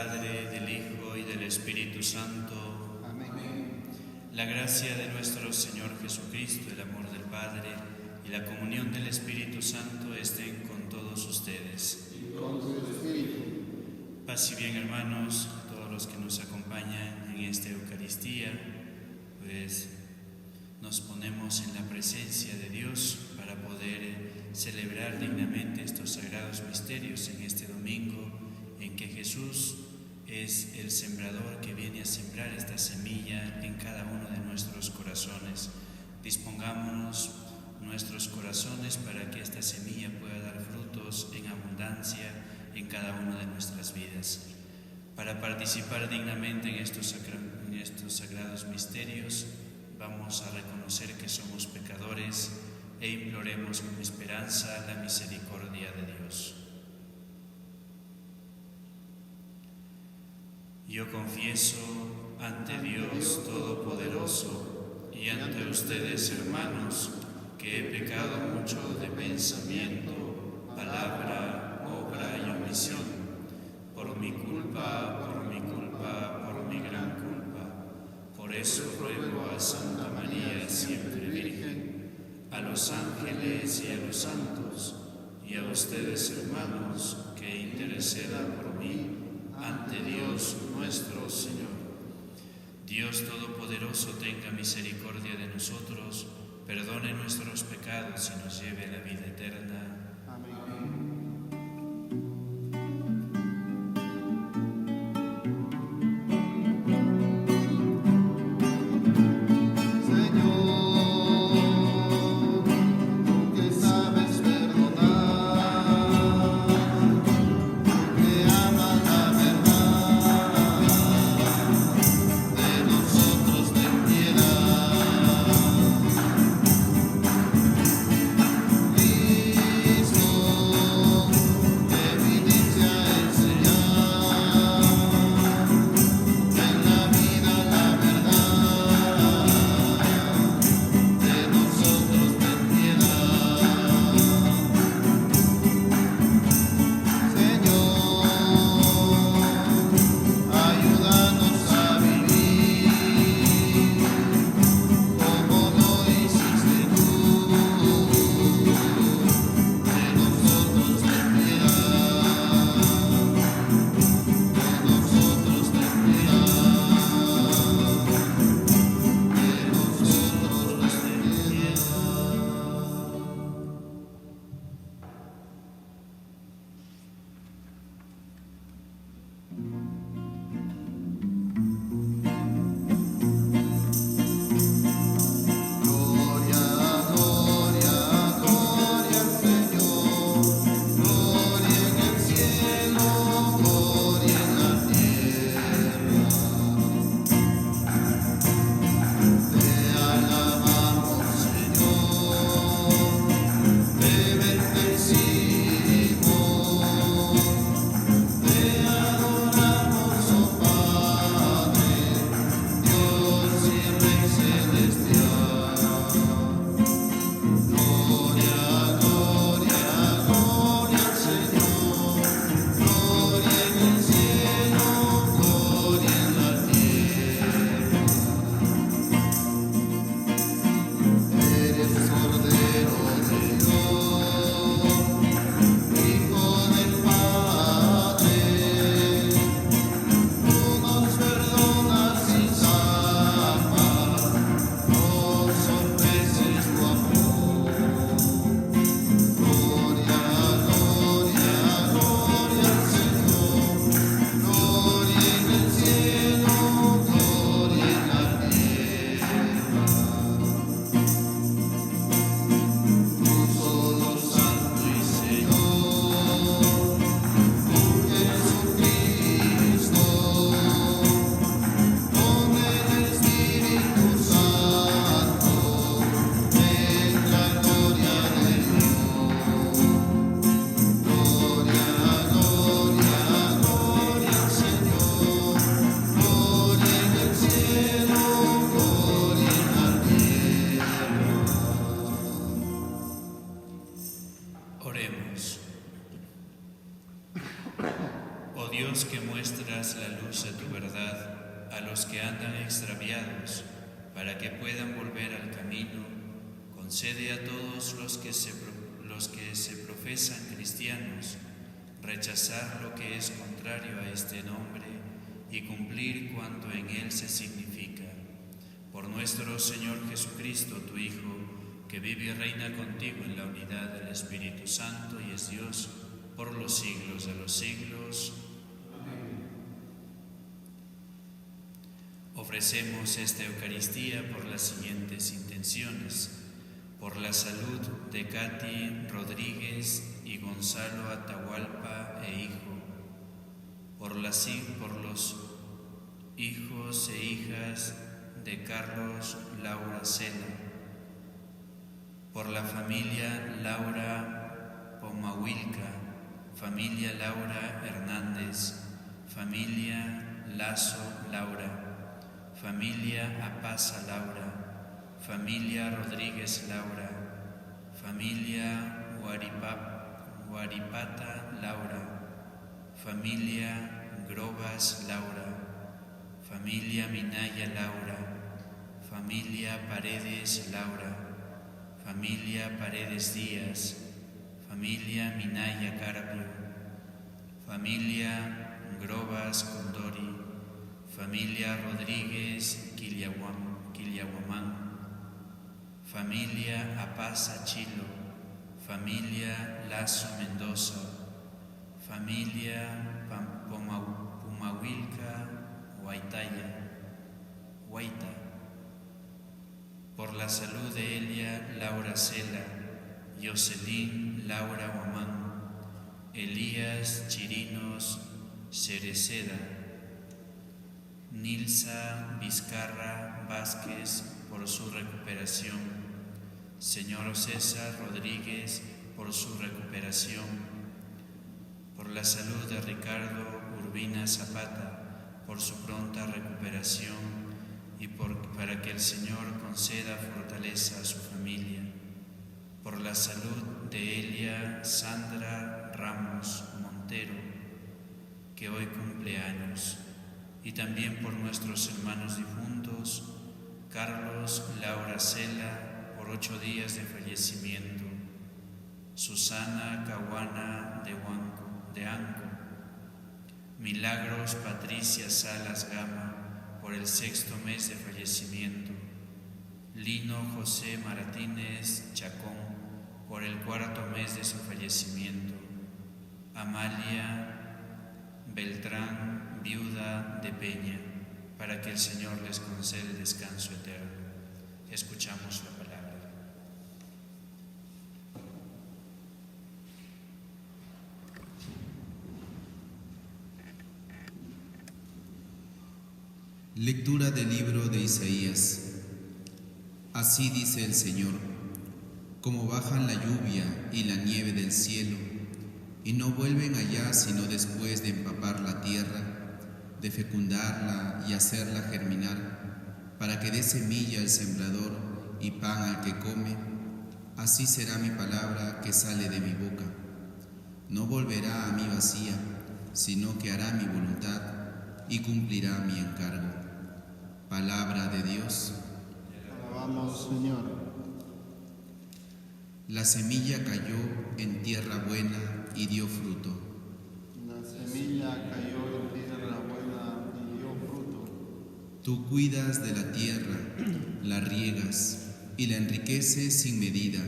Padre, del Hijo y del Espíritu Santo. Amén. La gracia de nuestro Señor Jesucristo, el amor del Padre y la comunión del Espíritu Santo estén con todos ustedes. Y con tu espíritu. Paz y bien, hermanos, a todos los que nos acompañan en esta Eucaristía, pues nos ponemos en la presencia de Dios para poder celebrar dignamente estos sagrados misterios en este domingo en que Jesús es el sembrador que viene a sembrar esta semilla en cada uno de nuestros corazones. Dispongámonos nuestros corazones para que esta semilla pueda dar frutos en abundancia en cada una de nuestras vidas. Para participar dignamente en estos sagrados misterios, vamos a reconocer que somos pecadores e imploremos con esperanza la misericordia de Dios. Yo confieso ante Dios Todopoderoso y ante ustedes, hermanos, que he pecado mucho de pensamiento, palabra, obra y omisión, por mi culpa, por mi gran culpa. Por eso ruego a Santa María, siempre Virgen, a los ángeles y a los santos, y a ustedes, hermanos, que intercedan por mí ante Dios nuestro Señor. Dios Todopoderoso tenga misericordia de nosotros, perdone nuestros pecados y nos lleve a la vida eterna. Amén. Líbranos, la luz de tu verdad a los que andan extraviados, para que puedan volver al camino. Concede a todos los que se profesan cristianos rechazar lo que es contrario a este nombre y cumplir cuanto en él se significa. Por nuestro Señor Jesucristo, tu Hijo, que vive y reina contigo en la unidad del Espíritu Santo y es Dios por los siglos de los siglos. Amén. Ofrecemos esta Eucaristía por las siguientes intenciones: por la salud de Katy Rodríguez y Gonzalo Atahualpa e hijo, por los hijos e hijas de Carlos Laura Cela, por la familia Laura Pomahuilca, familia Laura Hernández, familia Lazo Laura, familia Apaza Laura, familia Rodríguez Laura, familia Guaripata Laura, familia Grobas Laura, familia Minaya Laura, familia Paredes Laura, familia Paredes Díaz, familia Minaya Carpio, familia Grobas Condori, familia Rodríguez Quiliahuamán, familia Apaza Chilo, familia Lazo Mendoza, familia Pumahuilca Huayta, por la salud de Elia Laura Cela, Jocelyn Laura Huamán, Elías Chirinos Cereceda, Nilsa Vizcarra Vázquez por su recuperación, señor César Rodríguez por su recuperación, por la salud de Ricardo Urbina Zapata por su pronta recuperación y para que el Señor conceda fortaleza a su familia, por la salud de Elia Sandra Ramos Montero, que hoy cumple años, y también por nuestros hermanos difuntos, Carlos Laura Cela, por 8 días de fallecimiento, Susana Caguana de Anco, Milagros Patricia Salas Gama, por el 6º mes de fallecimiento, Lino José Martínez Chacón, por el 4º mes de su fallecimiento, Amalia Beltrán, viuda de Peña, para que el Señor les conceda descanso eterno. Escuchamos la palabra. Lectura del libro de Isaías. Así dice el Señor: como bajan la lluvia y la nieve del cielo, y no vuelven allá sino después de empapar la tierra, de fecundarla y hacerla germinar, para que dé semilla al sembrador y pan al que come, así será mi palabra que sale de mi boca. No volverá a mí vacía, sino que hará mi voluntad y cumplirá mi encargo. Palabra de Dios. Te alabamos, Señor. La semilla cayó en tierra buena y dio fruto. La semilla cayó en tierra buena y dio fruto. Tú cuidas de la tierra, la riegas y la enriqueces sin medida.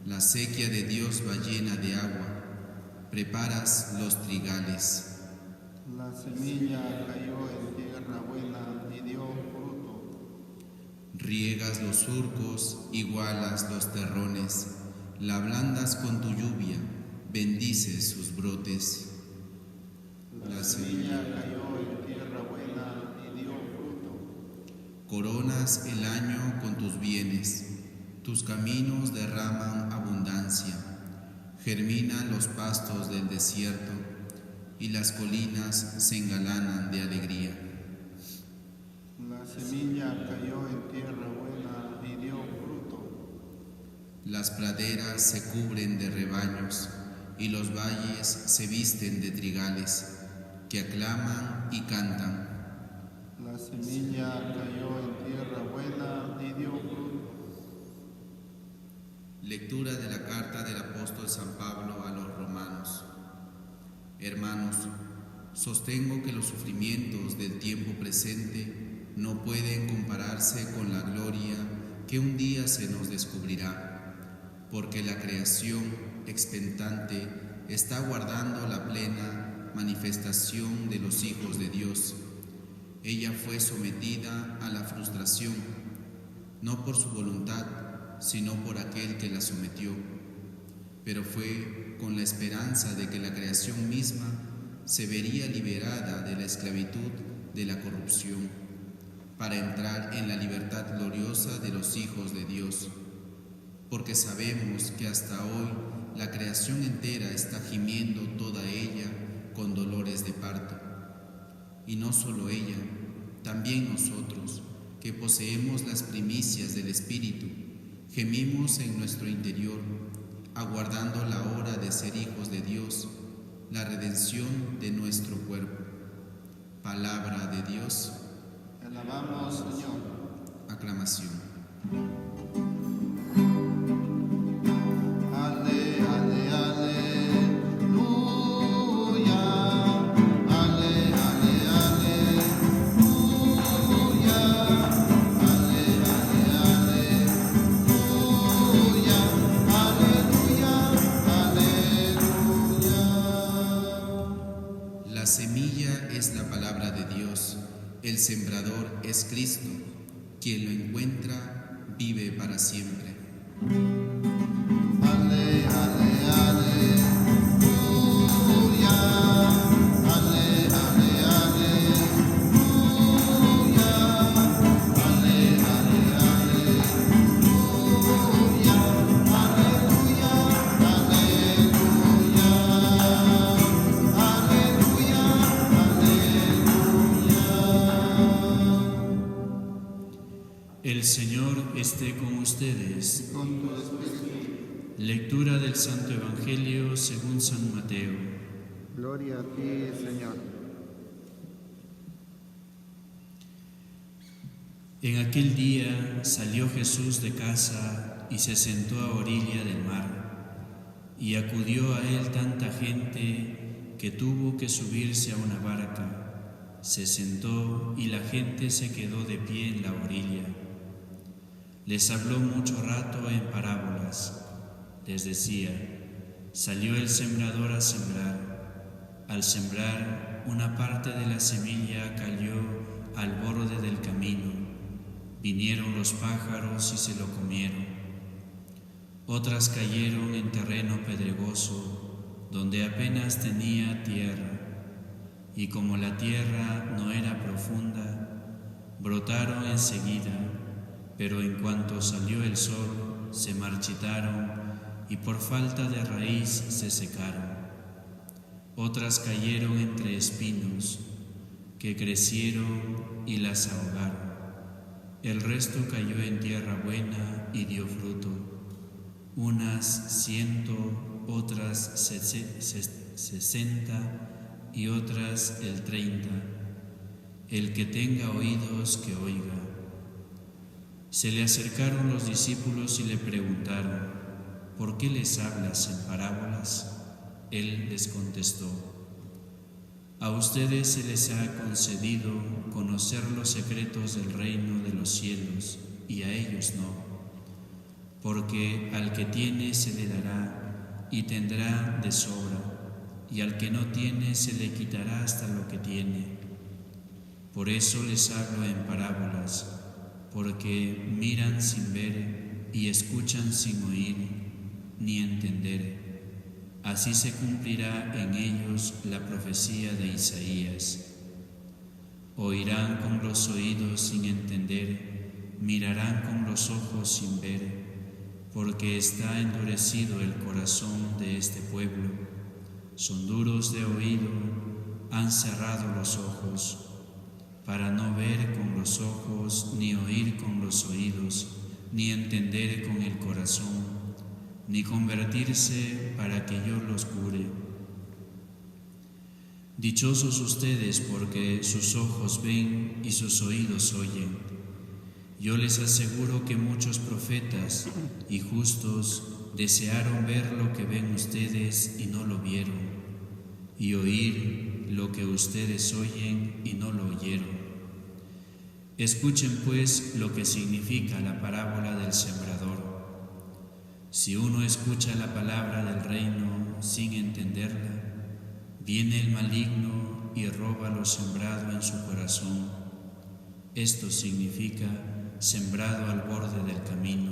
La sequía de Dios va llena de agua. Preparas los trigales. La semilla cayó en tierra buena y dio fruto. Riegas los surcos, igualas los terrones, la ablandas con tu lluvia, bendices sus brotes. La semilla cayó en tierra buena y dio fruto. Coronas el año con tus bienes, tus caminos derraman abundancia, germinan los pastos del desierto y las colinas se engalanan de alegría. La semilla cayó en tierra buena y dio fruto. Las praderas se cubren de rebaños y los valles se visten de trigales. que aclaman y cantan. La semilla cayó en tierra buena y dio fruto. Lectura de la carta del apóstol San Pablo a los romanos. Hermanos, sostengo que los sufrimientos del tiempo presente no pueden compararse con la gloria que un día se nos descubrirá, porque la creación expectante está guardando la plena manifestación de los hijos de Dios. Ella fue sometida a la frustración, no por su voluntad, sino por aquel que la sometió, pero fue con la esperanza de que la creación misma se vería liberada de la esclavitud de la corrupción, para entrar en la libertad gloriosa de los hijos de Dios, porque sabemos que hasta hoy la creación entera está gimiendo toda ella con dolores de parto. Y no solo ella, también nosotros, que poseemos las primicias del Espíritu, gemimos en nuestro interior, aguardando la hora de ser hijos de Dios, la redención de nuestro cuerpo. Palabra de Dios. Te alabamos, Señor. Aclamación. Ale, ale, aleluya. Ale, ale, aleluya. Ale, ale, aleluya. Aleluya, aleluya. La semilla es la palabra de Dios, el sembrador es Cristo, quien lo encuentra vive para siempre. Ale, ale, aleluya. Ale, ale, aleluya. Ale, ale, aleluya. Aleluya, aleluya. Aleluya, aleluya. El Señor esté con ustedes. Con tu espíritu. Lectura del Santo Evangelio según San Mateo. Gloria a ti, Señor. En aquel día salió Jesús de casa y se sentó a orilla del mar, y acudió a él tanta gente que tuvo que subirse a una barca. Se sentó y la gente se quedó de pie en la orilla. Les habló mucho rato en parábolas. Les decía: salió el sembrador a sembrar. Al sembrar, una parte de la semilla cayó al borde del camino. Vinieron los pájaros y se lo comieron. Otras cayeron en terreno pedregoso, donde apenas tenía tierra, y como la tierra no era profunda, brotaron enseguida, pero en cuanto salió el sol, se marchitaron y por falta de raíz se secaron. Otras cayeron entre espinos, que crecieron y las ahogaron. El resto cayó en tierra buena y dio fruto, unas 100, otras 60 y otras el 30. El que tenga oídos, que oiga. Se le acercaron los discípulos y le preguntaron: ¿por qué les hablas en parábolas? Él les contestó: a ustedes se les ha concedido conocer los secretos del reino de los cielos, y a ellos no, porque al que tiene se le dará y tendrá de sobra, y al que no tiene se le quitará hasta lo que tiene. Por eso les hablo en parábolas, porque miran sin ver y escuchan sin oír ni entender. Así se cumplirá en ellos la profecía de Isaías. Oirán con los oídos sin entender, mirarán con los ojos sin ver, porque está endurecido el corazón de este pueblo. Son duros de oído, han cerrado los ojos, para no ver con los ojos, ni oír con los oídos, ni entender con el corazón, ni convertirse para que yo los cure. Dichosos ustedes porque sus ojos ven y sus oídos oyen. Yo les aseguro que muchos profetas y justos desearon ver lo que ven ustedes y no lo vieron, y oír lo que ustedes oyen y no lo oyeron. Escuchen pues lo que significa la parábola del sembrador. Si uno escucha la palabra del reino sin entenderla, viene el maligno y roba lo sembrado en su corazón. Esto significa sembrado al borde del camino.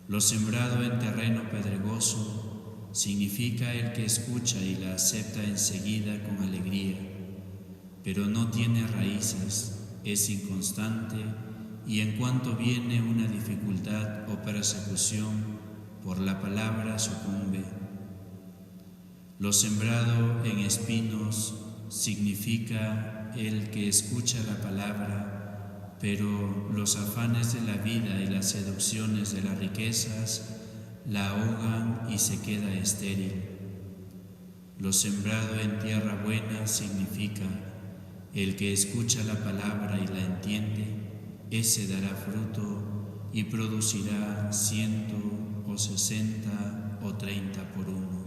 Lo sembrado en terreno pedregoso significa el que escucha y la acepta enseguida con alegría, pero no tiene raíces, es inconstante y en cuanto viene una dificultad o persecución por la palabra sucumbe. Lo sembrado en espinos significa el que escucha la palabra, pero los afanes de la vida y las seducciones de las riquezas la ahogan y se queda estéril. Lo sembrado en tierra buena significa el que escucha la palabra y la entiende, ese dará fruto y producirá 100 o 60 o 30 por uno.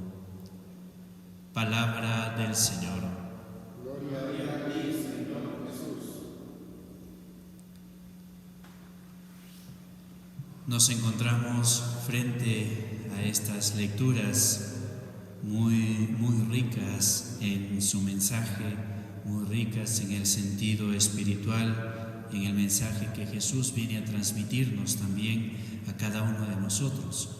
Palabra del Señor. Gloria a ti, Señor Jesús. Nos encontramos frente a estas lecturas muy ricas en su mensaje, muy ricas en el sentido espiritual, en el mensaje que Jesús viene a transmitirnos también a cada uno de nosotros.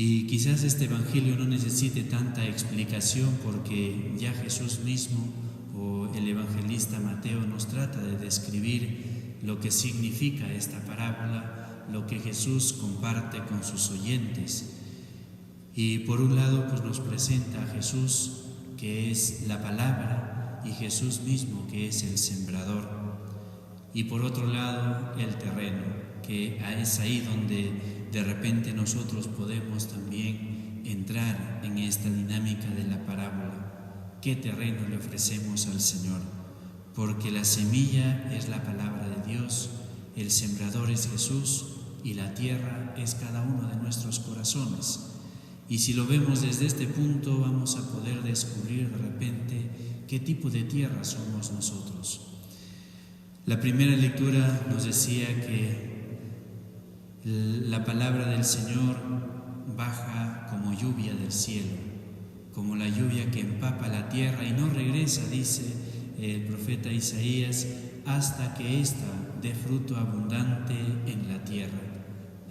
Y quizás este Evangelio no necesite tanta explicación porque ya Jesús mismo o el evangelista Mateo nos trata de describir lo que significa esta parábola, lo que Jesús comparte con sus oyentes. Y por un lado pues nos presenta a Jesús, que es la palabra, y Jesús mismo, que es el sembrador. Y por otro lado el terreno, que es ahí donde de repente nosotros podemos también entrar en esta dinámica de la parábola. ¿Qué terreno le ofrecemos al Señor? Porque la semilla es la palabra de Dios, el sembrador es Jesús y la tierra es cada uno de nuestros corazones. Y si lo vemos desde este punto, vamos a poder descubrir de repente qué tipo de tierra somos nosotros. La primera lectura nos decía que la palabra del Señor baja como lluvia del cielo, como la lluvia que empapa la tierra y no regresa, dice el profeta Isaías, hasta que ésta dé fruto abundante en la tierra,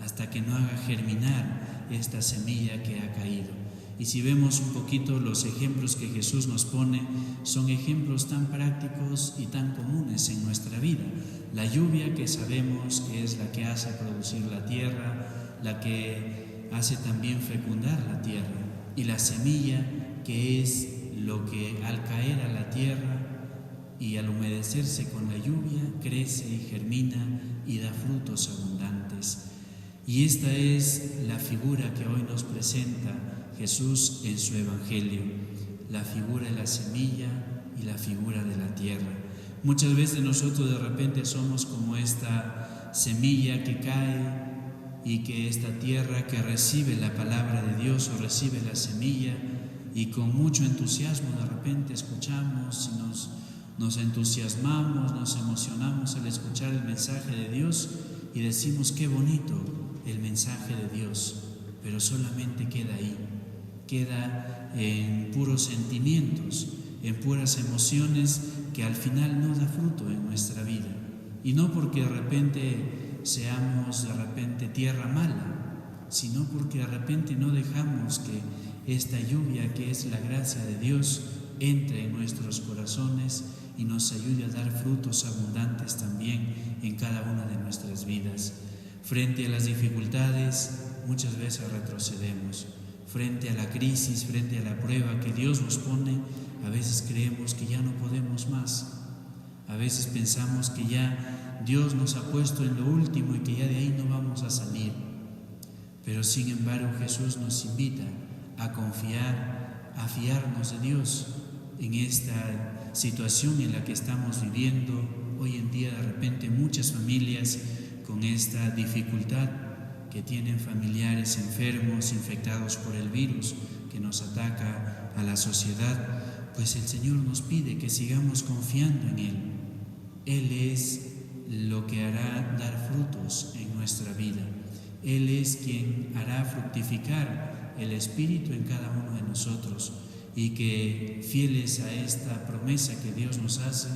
hasta que no haga germinar esta semilla que ha caído. Y si vemos un poquito los ejemplos que Jesús nos pone, son ejemplos tan prácticos y tan comunes en nuestra vida. La lluvia, que sabemos que es la que hace producir la tierra, la que hace también fecundar la tierra, y la semilla, que es lo que al caer a la tierra y al humedecerse con la lluvia, crece y germina y da frutos abundantes. Y esta es la figura que hoy nos presenta Jesús en su Evangelio, la figura de la semilla y la figura de la tierra. Muchas veces nosotros de repente somos como esta semilla que cae y que esta tierra que recibe la palabra de Dios o recibe la semilla y con mucho entusiasmo de repente escuchamos y nos entusiasmamos, nos emocionamos al escuchar el mensaje de Dios y decimos qué bonito el mensaje de Dios, pero solamente queda ahí. Queda en puros sentimientos, en puras emociones que al final no da fruto en nuestra vida. Y no porque de repente seamos tierra mala, sino porque de repente no dejamos que esta lluvia, que es la gracia de Dios, entre en nuestros corazones y nos ayude a dar frutos abundantes también en cada una de nuestras vidas. Frente a las dificultades, muchas veces retrocedemos. Frente a la crisis, frente a la prueba que Dios nos pone, a veces creemos que ya no podemos más. A veces pensamos que ya Dios nos ha puesto en lo último y que ya de ahí no vamos a salir. Pero sin embargo Jesús nos invita a confiar, a fiarnos de Dios, en esta situación en la que estamos viviendo hoy en día. De repente muchas familias con esta dificultad, que tienen familiares enfermos, infectados por el virus que nos ataca a la sociedad, pues el Señor nos pide que sigamos confiando en Él. Él es lo que hará dar frutos en nuestra vida. Él es quien hará fructificar el Espíritu en cada uno de nosotros, y que, fieles a esta promesa que Dios nos hace,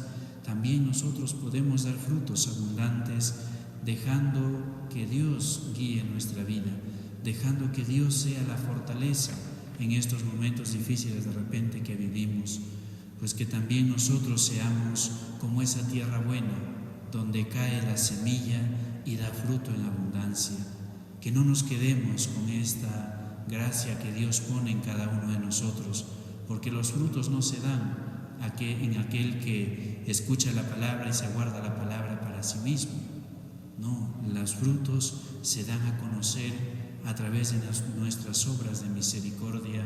también nosotros podemos dar frutos abundantes, dejando que Dios guíe nuestra vida, dejando que Dios sea la fortaleza en estos momentos difíciles de repente que vivimos. Pues que también nosotros seamos como esa tierra buena, donde cae la semilla y da fruto en abundancia. Que no nos quedemos con esta gracia que Dios pone en cada uno de nosotros, porque los frutos no se dan en aquel que escucha la palabra y se guarda la palabra para sí mismo. No, los frutos se dan a conocer a través de nuestras obras de misericordia,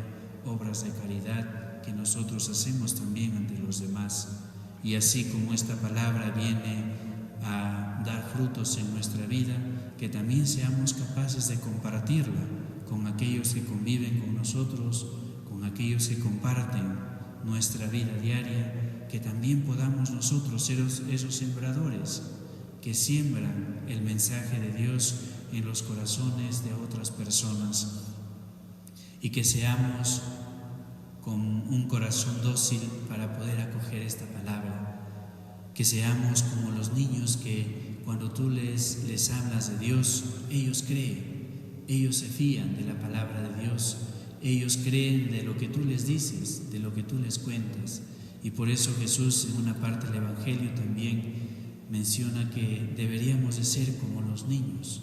obras de caridad que nosotros hacemos también ante los demás. Y así como esta palabra viene a dar frutos en nuestra vida, que también seamos capaces de compartirla con aquellos que conviven con nosotros, con aquellos que comparten nuestra vida diaria, que también podamos nosotros ser esos sembradores que siembran el mensaje de Dios en los corazones de otras personas, y que seamos con un corazón dócil para poder acoger esta palabra, que seamos como los niños que cuando tú les hablas de Dios, ellos creen, ellos se fían de la palabra de Dios, ellos creen de lo que tú les dices, de lo que tú les cuentas. Y por eso Jesús en una parte del Evangelio también menciona que deberíamos de ser como los niños,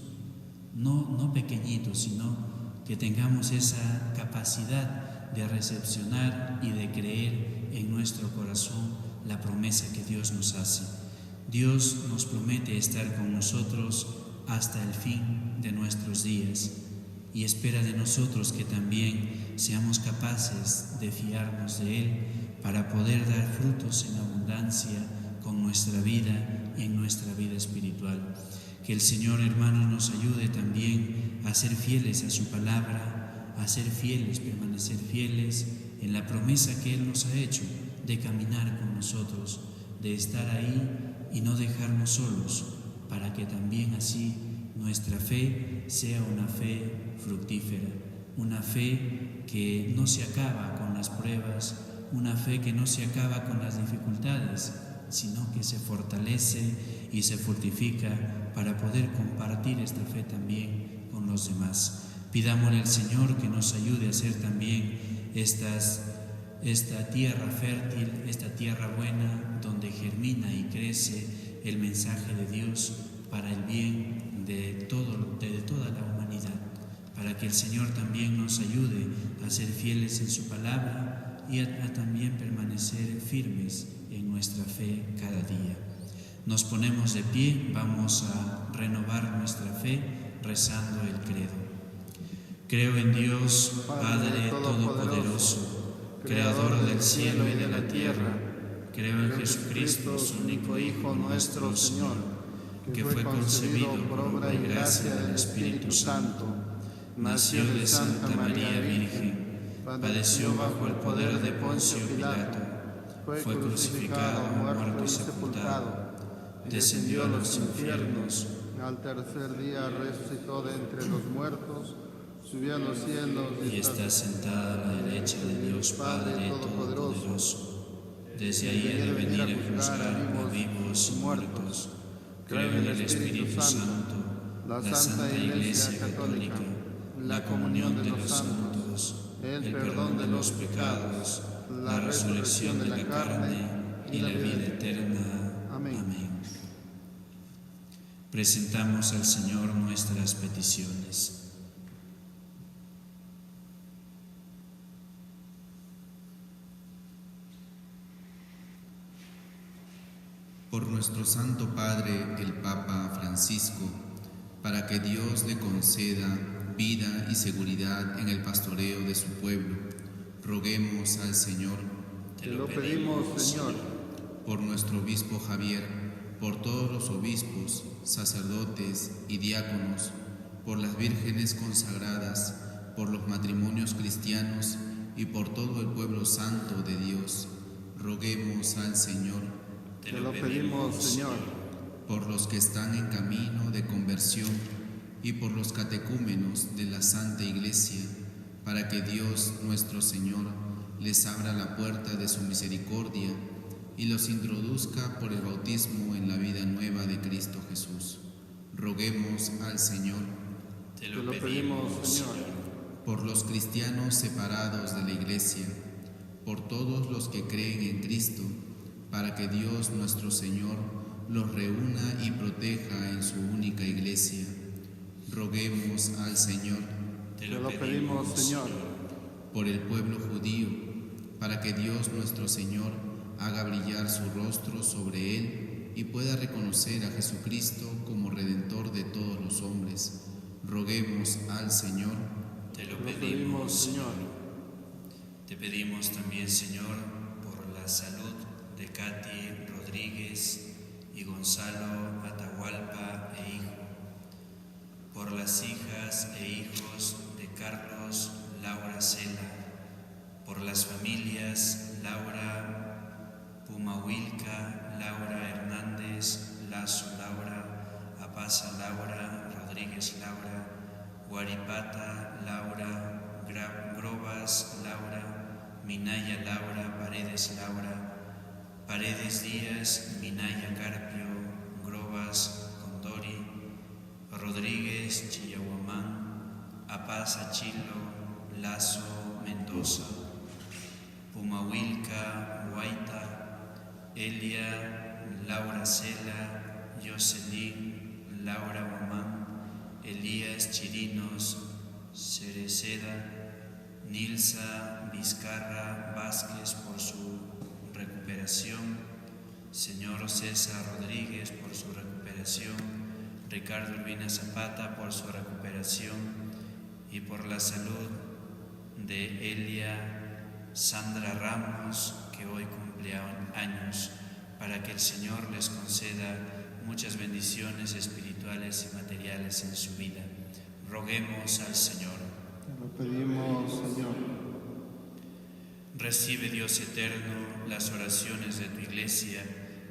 no pequeñitos, sino que tengamos esa capacidad de recepcionar y de creer en nuestro corazón la promesa que Dios nos hace. Dios nos promete estar con nosotros hasta el fin de nuestros días, y espera de nosotros que también seamos capaces de fiarnos de Él para poder dar frutos en abundancia con nuestra vida y en nuestra vida espiritual. Que el Señor, hermanos, nos ayude también a ser fieles a su palabra, a ser fieles, permanecer fieles en la promesa que Él nos ha hecho de caminar con nosotros, de estar ahí y no dejarnos solos, para que también así nuestra fe sea una fe fructífera, una fe que no se acaba con las pruebas, una fe que no se acaba con las dificultades, sino que se fortalece y se fortifica para poder compartir esta fe también con los demás. Pidámosle al Señor que nos ayude a hacer también esta tierra fértil, esta tierra buena, donde germina y crece el mensaje de Dios para el bien de toda la humanidad, para que el Señor también nos ayude a ser fieles en su palabra y a también permanecer firmes en nuestra fe cada día. Nos ponemos de pie, vamos a renovar nuestra fe rezando el credo. Creo en Dios, Padre Todopoderoso, Creador del cielo y de la tierra. Creo en Jesucristo, su único Hijo, nuestro Señor, que fue concebido por obra y gracia del Espíritu Santo, nació de Santa María Virgen, padeció bajo el poder de Poncio Pilato, fue crucificado, muerto y sepultado, descendió a los infiernos, al tercer día resucitó de entre los muertos, subió a los cielos y está sentado a la derecha de Dios Padre Todopoderoso. Desde ahí ha de venir a juzgar a vivos y muertos. Creo en el Espíritu Santo, la Santa Iglesia Católica, la comunión de los santos, el perdón de los pecados, la resurrección de la carne y la vida eterna. Amén. Presentamos al Señor nuestras peticiones. Por nuestro Santo Padre, el Papa Francisco, para que Dios le conceda vida y seguridad en el pastoreo de su pueblo, roguemos al Señor. Te lo pedimos, Señor. Por nuestro obispo Javier, por todos los obispos, sacerdotes y diáconos, por las vírgenes consagradas, por los matrimonios cristianos y por todo el pueblo santo de Dios, roguemos al Señor. Te lo pedimos, Señor. Por los que están en camino de conversión y por los catecúmenos de la Santa Iglesia, para que Dios nuestro Señor les abra la puerta de su misericordia y los introduzca por el bautismo en la vida nueva de Cristo Jesús. Roguemos al Señor. Te lo pedimos, Señor. Por los cristianos separados de la Iglesia, por todos los que creen en Cristo, para que Dios nuestro Señor los reúna y proteja en su única Iglesia. Roguemos al Señor. Te lo pedimos, Señor. Por el pueblo judío, para que Dios nuestro Señor haga brillar su rostro sobre él y pueda reconocer a Jesucristo como Redentor de todos los hombres. Roguemos al Señor. Te lo pedimos, Señor. Te pedimos también, Señor, por la salud de Katy Rodríguez y Gonzalo Atahualpa e hijo, por las hijas e hijos de Carlos Laura Cela, por las familias Laura Pumahuilca, Laura Hernández, Lazo Laura, Apaza Laura, Rodríguez Laura, Guaripata Laura, Grobas Laura, Minaya Laura, Paredes Laura, Paredes Díaz, Minaya Carpio, Grobas Condori, Rodríguez Chiyahuamán, Apaza Chilo, Lazo Mendoza, Pumahuilca Huaita, Elia Laura Cela, Jocelyn Laura Guamán, Elías Chirinos Cereceda, Nilsa Vizcarra Vázquez por su recuperación, señor César Rodríguez por su recuperación, Ricardo Urbina Zapata por su recuperación y por la salud de Elia Sandra Ramos, que hoy cumple años, para que el Señor les conceda muchas bendiciones espirituales y materiales en su vida. Roguemos al Señor. Te lo pedimos, Señor. Recibe, Dios eterno, las oraciones de tu Iglesia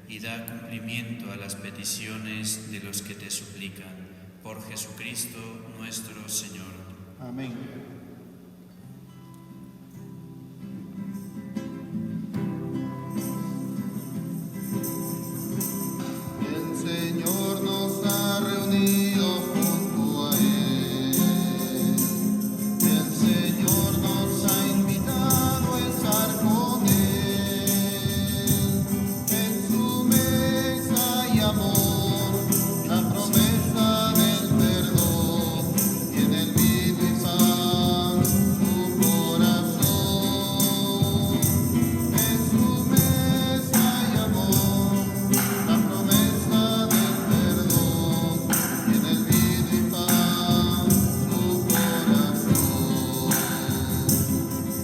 y da cumplimiento a las peticiones de los que te suplican. Por Jesucristo nuestro Señor. Amén. El Señor nos ha reunido junto a Él. El Señor nos ha invitado a estar con Él. En su mesa y amor, la promesa del perdón, y en el vino y pan su corazón. En su mesa y amor, la promesa del perdón, y en el vino y pan su corazón.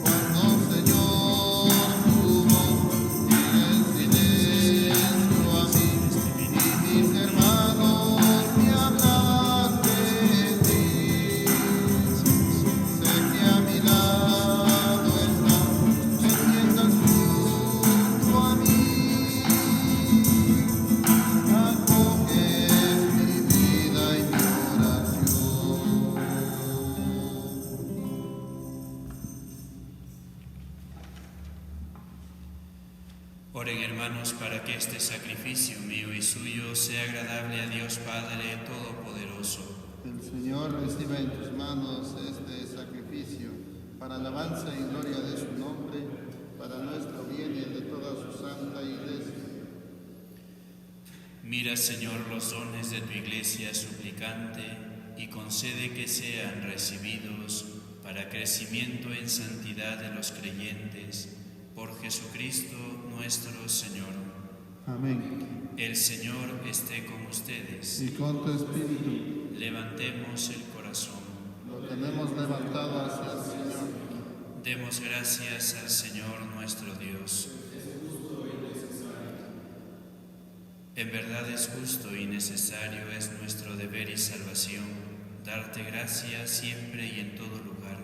Cuando, Señor, tu voz sigue en silencio a mí, y mis hermanos me hablan de ti, sé que a mi lado estás, te sientas junto a mí, acoges mi vida y mi oración. Oren, hermanos, para que este sacrificio mío y suyo sea agradable a Dios Padre Todopoderoso. El Señor reciba en tus manos este sacrificio para alabanza y gloria de su nombre, para nuestro bien y el de toda su santa Iglesia. Mira, Señor, los dones de tu Iglesia suplicante y concede que sean recibidos para crecimiento en santidad de los creyentes. Por Jesucristo nuestro Señor. Amén. El Señor esté con ustedes. Y con tu espíritu Levantemos el corazón. lo tenemos levantado hacia el Señor. Demos gracias al Señor nuestro Dios. En verdad es justo y necesario, es nuestro deber y salvación, darte gracias siempre y en todo lugar.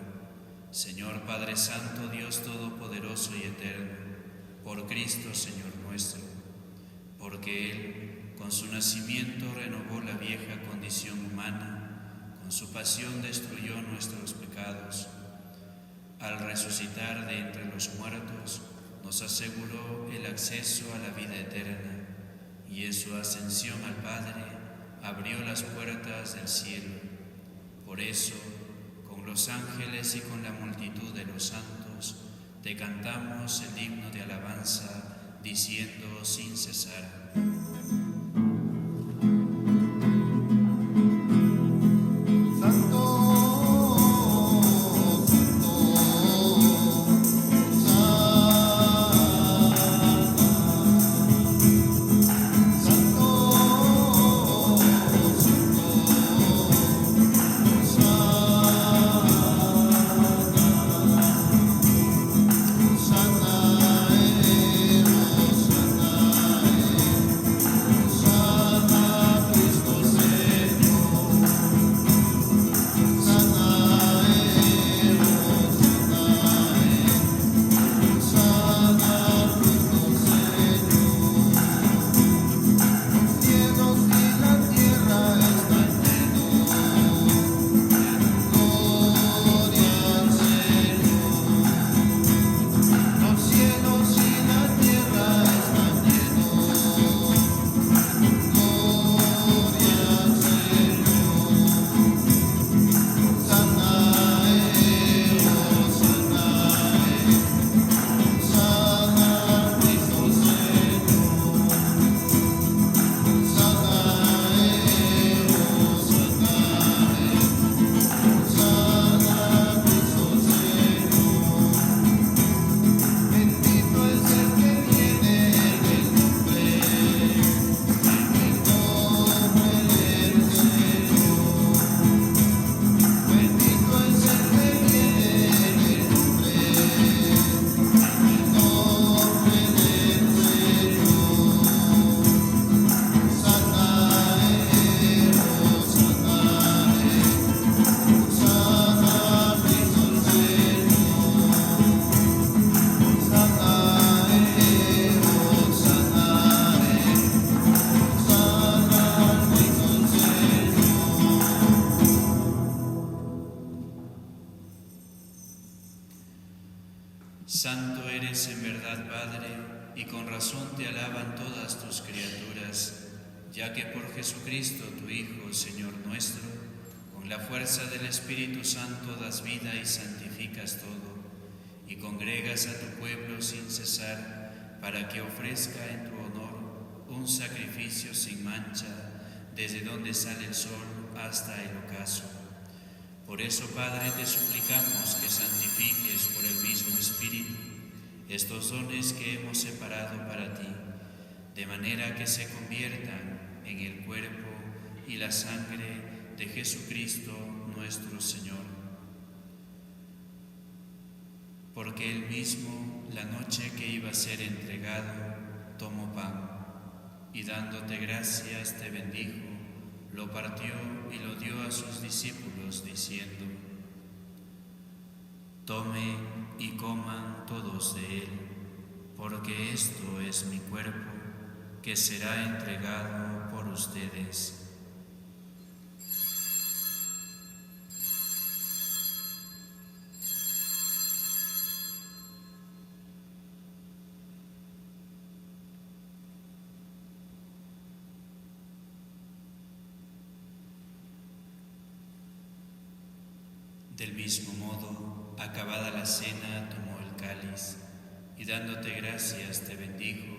Señor Padre Santo, Dios Todopoderoso y Eterno, por Cristo Señor nuestro, porque Él, con su nacimiento, renovó la vieja condición humana, con su pasión destruyó nuestros pecados. Al resucitar de entre los muertos, nos aseguró el acceso a la vida eterna, y en su ascensión al Padre abrió las puertas del cielo. Por eso, con los ángeles y con la multitud de los santos, te cantamos el himno de alabanza, diciendo sin cesar: Santo eres en verdad, Padre, y con razón te alaban todas tus criaturas, ya que por Jesucristo, tu Hijo, Señor nuestro, con la fuerza del Espíritu Santo das vida y santificas todo, y congregas a tu pueblo sin cesar, para que ofrezca en tu honor un sacrificio sin mancha, desde donde sale el sol hasta el ocaso. Por eso, Padre, te suplicamos que santifiques por el mismo Espíritu estos dones que hemos separado para ti, de manera que se conviertan en el cuerpo y la sangre de Jesucristo nuestro Señor. Porque Él mismo, la noche que iba a ser entregado, tomó pan, y dándote gracias te bendijo, lo partió y lo dio a sus discípulos, diciendo: Tomen y coman todos de él, porque esto es mi cuerpo, que será entregado por ustedes. Del mismo modo, acabada la cena, tomó el cáliz, y dándote gracias te bendijo,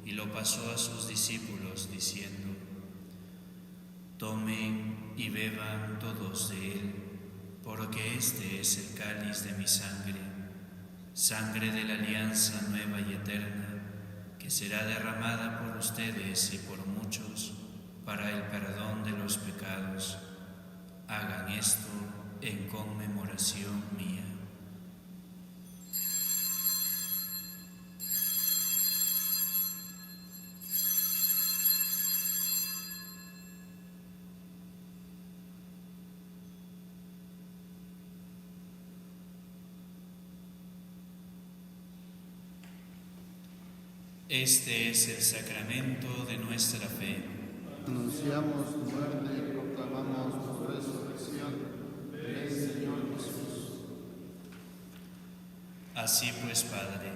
y lo pasó a sus discípulos, diciendo: Tomen y beban todos de él, porque este es el cáliz de mi sangre, sangre de la alianza nueva y eterna, que será derramada por ustedes y por muchos para el perdón de los pecados. Hagan esto en conmemoración mía. Este es el sacramento de nuestra fe. Anunciamos tu muerte y proclamamos tu resurrección. Ven, Señor Jesús. Así pues, Padre,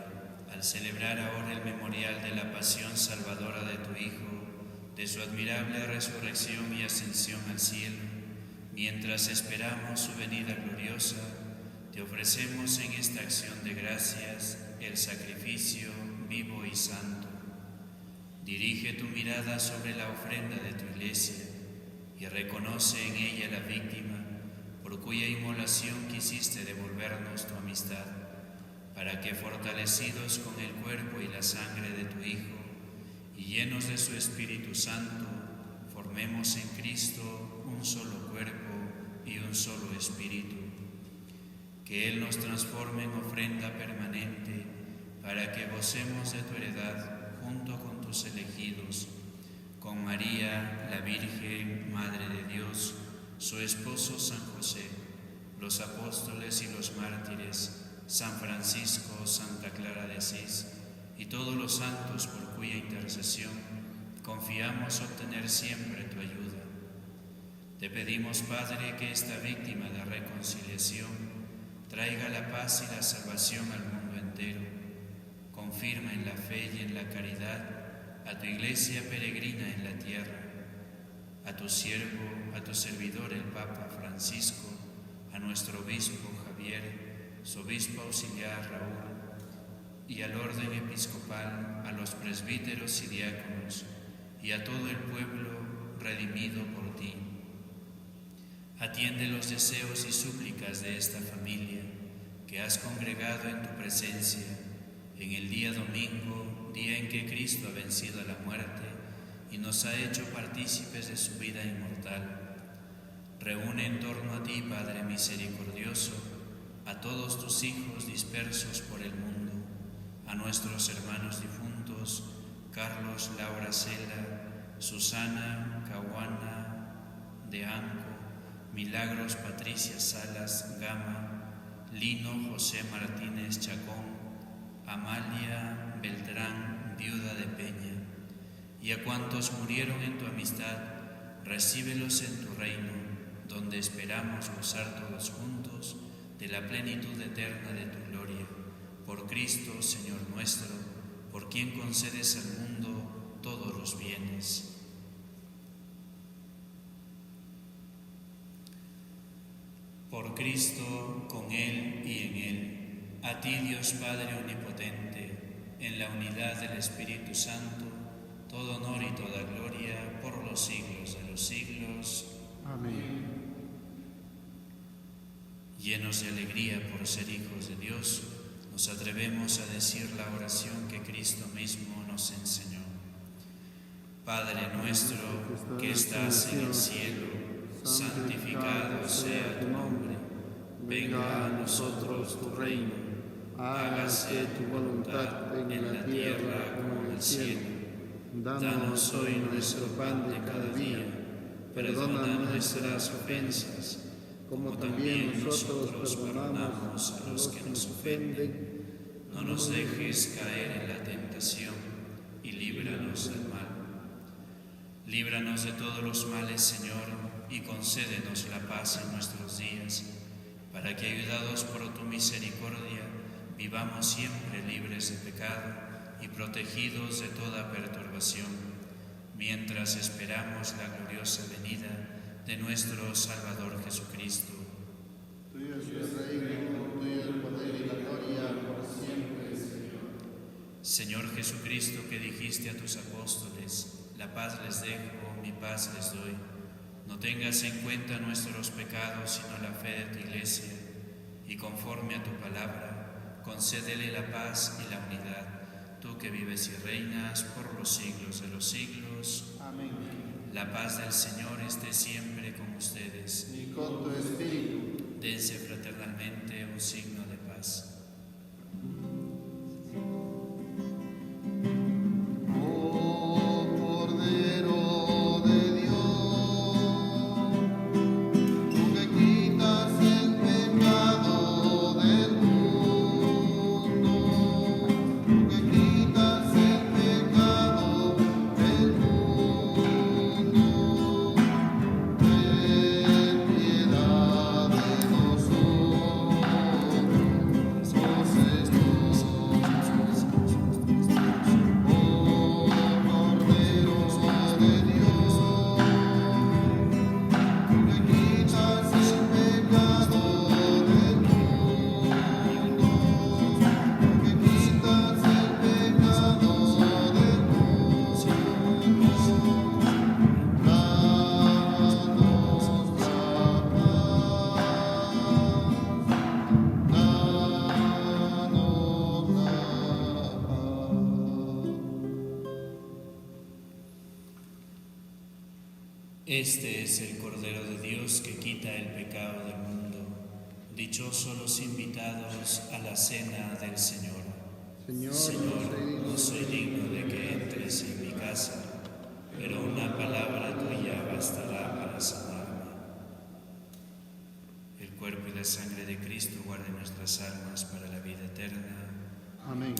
al celebrar ahora el memorial de la pasión salvadora de tu Hijo, de su admirable resurrección y ascensión al cielo, mientras esperamos su venida gloriosa, te ofrecemos en esta acción de gracias el sacrificio vivo y santo. Dirige tu mirada sobre la ofrenda de tu Iglesia y reconoce en ella la víctima por cuya inmolación quisiste devolvernos tu amistad, para que fortalecidos con el cuerpo y la sangre de tu Hijo y llenos de su Espíritu Santo, formemos en Cristo un solo cuerpo y un solo espíritu. Que Él nos transforme en ofrenda permanente para que gocemos de tu heredad junto con tus elegidos, con María, la Virgen, Madre de Dios, su esposo San José, los apóstoles y los mártires, San Francisco, Santa Clara de Asís y todos los santos por cuya intercesión confiamos obtener siempre tu ayuda. Te pedimos, Padre, que esta víctima de reconciliación traiga la paz y la salvación al mundo entero. Confirma en la fe y en la caridad a tu Iglesia peregrina en la tierra, a tu siervo, a tu servidor el Papa Francisco, a nuestro obispo Javier, su obispo auxiliar Raúl, y al orden episcopal, a los presbíteros y diáconos, y a todo el pueblo redimido por ti. Atiende los deseos y súplicas de esta familia que has congregado en tu presencia en el día domingo, día en que Cristo ha vencido a la muerte y nos ha hecho partícipes de su vida inmortal. Reúne en torno a ti, Padre misericordioso, a todos tus hijos dispersos por el mundo, a nuestros hermanos difuntos, Carlos, Laura Cela, Susana, Caguana, De Anco, Milagros, Patricia Salas, Gama, Lino, José Martínez Chacón, Amalia Beltrán, viuda de Peña, y a cuantos murieron en tu amistad, recíbelos en tu reino, donde esperamos gozar todos juntos de la plenitud eterna de tu gloria. Por Cristo, Señor nuestro, por quien concedes al mundo todos los bienes. Por Cristo, con Él y en Él, a ti, Dios Padre omnipotente, en la unidad del Espíritu Santo, todo honor y toda gloria por los siglos de los siglos. Amén. Llenos de alegría por ser hijos de Dios, nos atrevemos a decir la oración que Cristo mismo nos enseñó. Padre nuestro que estás en el cielo, santificado sea tu nombre. Venga a nosotros tu reino. Hágase tu voluntad en la tierra como en el cielo. Danos hoy nuestro pan de cada día. Perdona nuestras ofensas, como también nosotros perdonamos a los que nos ofenden. No nos dejes caer en la tentación y líbranos del mal. Líbranos de todos los males, Señor, y concédenos la paz en nuestros días, para que, ayudados por tu misericordia, vivamos siempre libres de pecado y protegidos de toda perturbación, mientras esperamos la gloriosa venida de nuestro Salvador Jesucristo. Tuyo es el reino, tuyo el poder y la gloria por siempre, Señor. Señor Jesucristo, que dijiste a tus apóstoles, la paz les dejo, mi paz les doy. No tengas en cuenta nuestros pecados, sino la fe de tu Iglesia, y conforme a tu palabra, concédele la paz y la unidad, tú que vives y reinas por los siglos de los siglos. Amén. La paz del Señor esté siempre con ustedes. Y con tu espíritu. Dense fraternalmente un signo de paz. Quitas el Este es el Cordero de Dios que quita el pecado del mundo. Dichosos los invitados a la cena del Señor. Señor, no soy digno de que entres en mi casa, pero una palabra tuya bastará para sanarme. El cuerpo y la sangre de Cristo guarden nuestras almas para la vida eterna. Amén.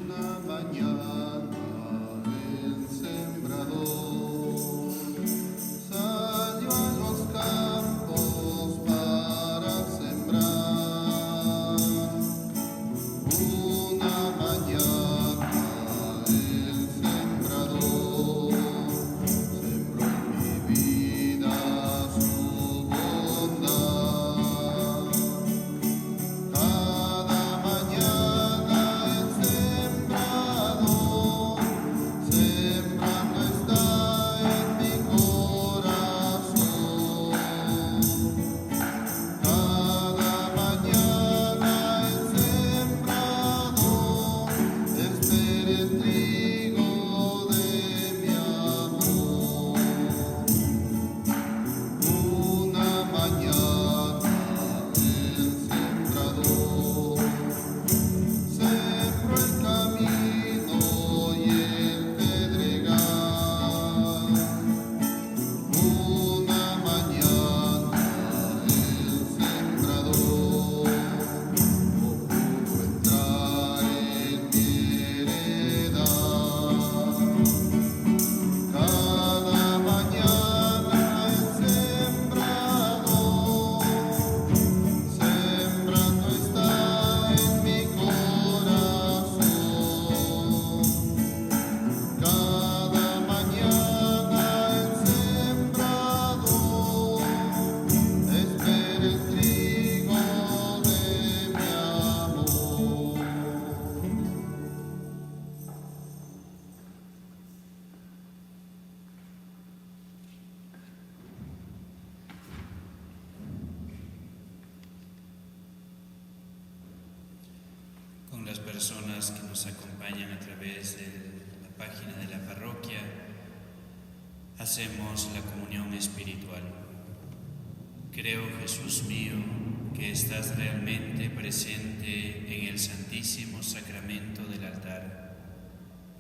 Una mañana el sembrador salió a los campos para sembrar. Una mañana el sembrador sembró en mi vida su bondad. Cada mañana el sembrador sembrando está en mi corazón. Cada mañana el sembrador espera el trigo de mi amor. Una mañana el sembrador sembró el camino y el pedregal. Una mañana el sembrador no pudo entrar en mi heredad. Cada mañana el sembrador sembrando está en mi corazón. Cada mañana el sembrador espera el trigo de mi amor. Con las personas que nos acompañan a través de la página de la parroquia, hacemos la comunión espiritual. Creo, Jesús mío, que estás realmente presente en el Santísimo Sacramento del altar.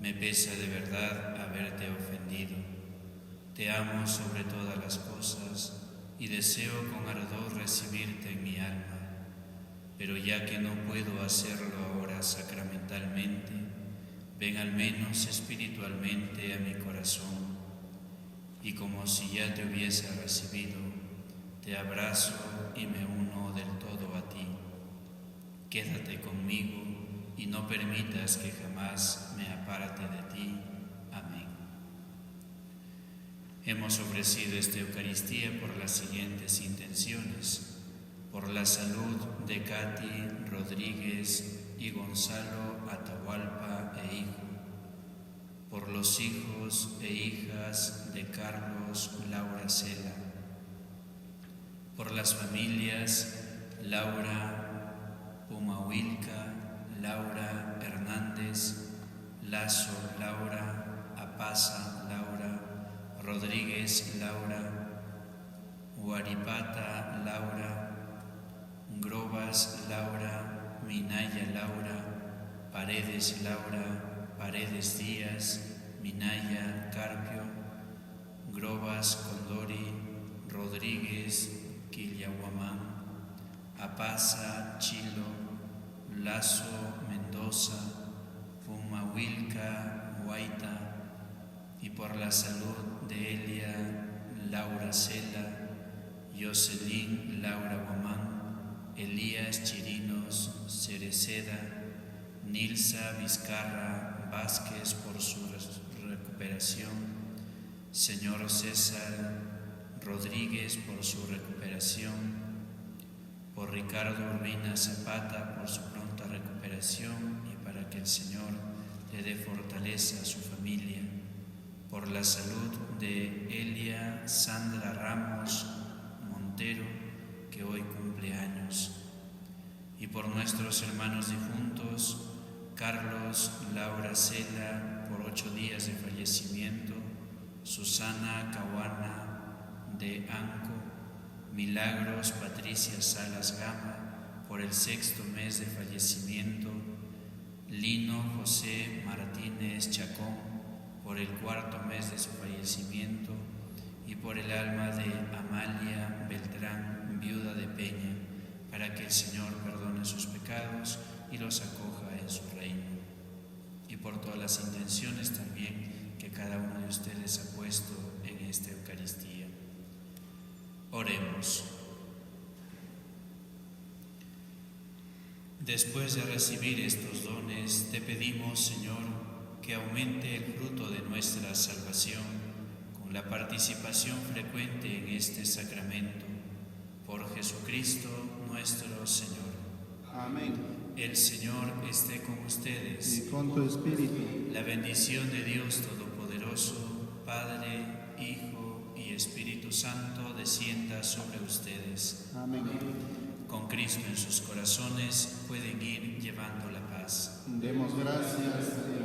Me pesa de verdad haberte ofendido. Te amo sobre todas las cosas y deseo con ardor recibirte en mi alma. Pero ya que no puedo hacerlo ahora sacramentalmente, ven al menos espiritualmente a mi corazón, y como si ya te hubiese recibido, te abrazo y me uno del todo a ti. Quédate conmigo y no permitas que jamás me aparte de ti. Amén. Hemos ofrecido esta Eucaristía por las siguientes intenciones: por la salud de Katy Rodríguez y Gonzalo Atahualpa e hijo, por los hijos e hijas de Carlos Laura Cela, por las familias Laura Pumahuilca, Laura Hernández, Lazo Laura, Apaza Laura, Rodríguez Laura, Huaripata Laura, Grobas Laura, Minaya Laura, Paredes Laura, Paredes Díaz, Minaya, Carpio, Grobas, Condori, Rodríguez, Quillahuamán, Apaza, Chilo, Lazo, Mendoza, Pumahuilca, Huaita, y por la salud de Elia, Laura Cela, Jocelyn, Laura Guamán, Elías Chirinos, Cereceda, Nilsa Vizcarra Vázquez por su recuperación, señor César Rodríguez por su recuperación, por Ricardo Urbina Zapata por su pronta recuperación y para que el Señor le dé fortaleza a su familia, por la salud de Elia Sandra Ramos Montero, que hoy cumple años, y por nuestros hermanos difuntos, Carlos Laura Cela, por 8 días de fallecimiento, Susana Caguana de Anco, Milagros Patricia Salas Gama, por el 6º mes de fallecimiento, Lino José Martínez Chacón, por el 4º mes de su fallecimiento, y por el alma de Amalia Beltrán, viuda de Peña, para que el Señor perdone sus pecados y los acoja en su reino. Y por todas las intenciones también que cada uno de ustedes ha puesto en esta Eucaristía. Oremos. Después de recibir estos dones, te pedimos, Señor, que aumente el fruto de nuestra salvación con la participación frecuente en este sacramento. Por Jesucristo nuestro Señor. Amén. El Señor esté con ustedes. Y con tu espíritu. La bendición de Dios Todopoderoso, Padre, Hijo y Espíritu Santo, descienda sobre ustedes. Amén. Con Cristo en sus corazones pueden ir llevando la paz. Demos gracias a Dios.